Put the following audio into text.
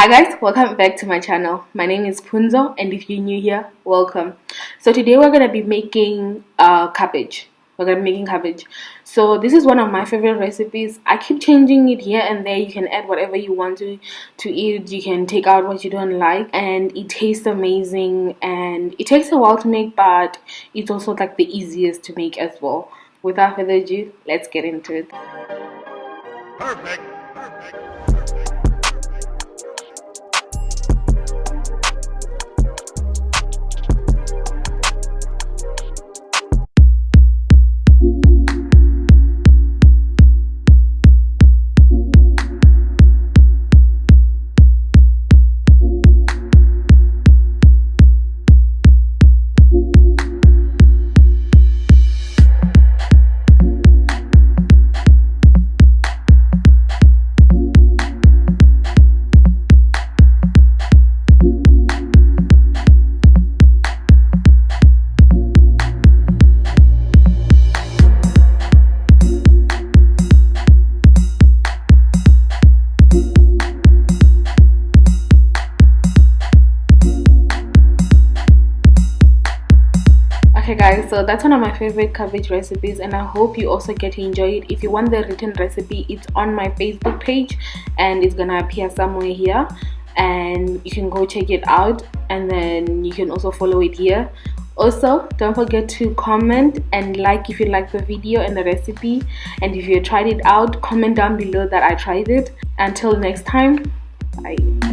Hi guys, welcome back to my channel. My name is Punzo, and if you're new here, welcome. So today we're gonna be making cabbage. So this is one of my favorite recipes. I keep changing it here and there. You can add whatever you want to eat. You can take out what you don't like, and it tastes amazing. And it takes a while to make, but it's also like the easiest to make as well. Without further ado, let's get into it. Perfect. Okay guys, so that's one of my favorite cabbage recipes, and I hope you also get to enjoy it. If you want the written recipe, it's on my Facebook page and it's gonna appear somewhere here, and you can go check it out, and then you can also follow it here. Also, don't forget to comment and like if you like the video and the recipe, and if you tried it out, comment down below that I tried it. Until next time, bye.